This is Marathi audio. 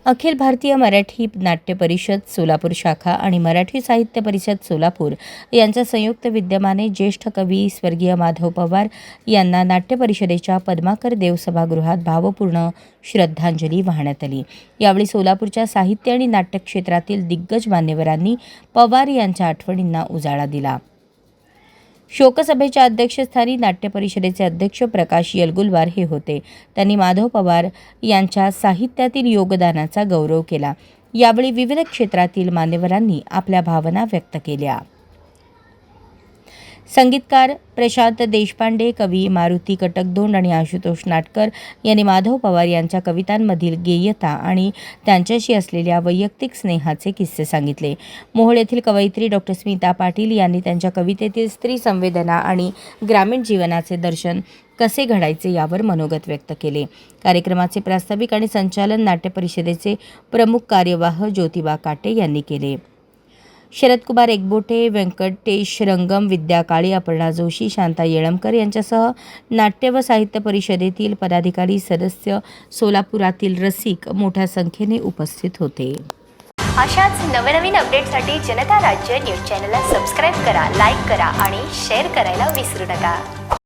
अखिल भारतीय मराठी नाट्य परिषद सोलापूर शाखा आणि मराठी साहित्य परिषद सोलापूर यांच्या संयुक्त विद्यमाने ज्येष्ठ कवी स्वर्गीय माधव पवार यांना नाट्य परिषदेच्या पद्माकर देव सभागृहात भावपूर्ण श्रद्धांजली वाहण्यात आली। यावेळी सोलापूरच्या साहित्य आणि नाट्य क्षेत्रातील दिग्गज मान्यवरांनी पवार यांच्या आठवणींना उजाळा दिला। शोकसभेच्या अध्यक्षस्थानी नाट्य परिषदेचे अध्यक्ष प्रकाश येलगुलवार हे होते। त्यांनी माधव पवार यांच्या साहित्यातील योगदानाचा गौरव केला। यावेळी विविध क्षेत्रातील मान्यवरांनी आपल्या भावना व्यक्त केल्या। संगीतकार प्रशांत देशपांडे, कवी मारुती कटकधोंड आणि आशुतोष नाटकर यांनी माधव पवार यांच्या कवितांमधील गेयता आणि त्यांच्याशी असलेल्या वैयक्तिक स्नेहाचे किस्से सांगितले। मोहोळ येथील कवयित्री डॉ. स्मिता पाटील यांनी त्यांच्या कवितेतील स्त्री संवेदना आणि ग्रामीण जीवनाचे दर्शन कसे घडायचे यावर मनोगत व्यक्त केले। कार्यक्रमाचे प्रास्ताविक आणि संचालन नाट्य परिषदेचे प्रमुख कार्यवाह ज्योतिबा काटे यांनी केले। शरदकुमार एकबोटे, व्यंकटेश रंगम, विद्या काळे, अपर्णा जोशी, शांता येळमकर यांच्यासह नाट्य व साहित्य परिषदेतील पदाधिकारी, सदस्य, सोलापुरातील रसिक मोठ्या संख्येने उपस्थित होते। अशाच नवनवीन अपडेटसाठी जनता राज्य न्यूज चॅनलला सबस्क्राईब करा, लाईक करा आणि शेअर करायला विसरू नका।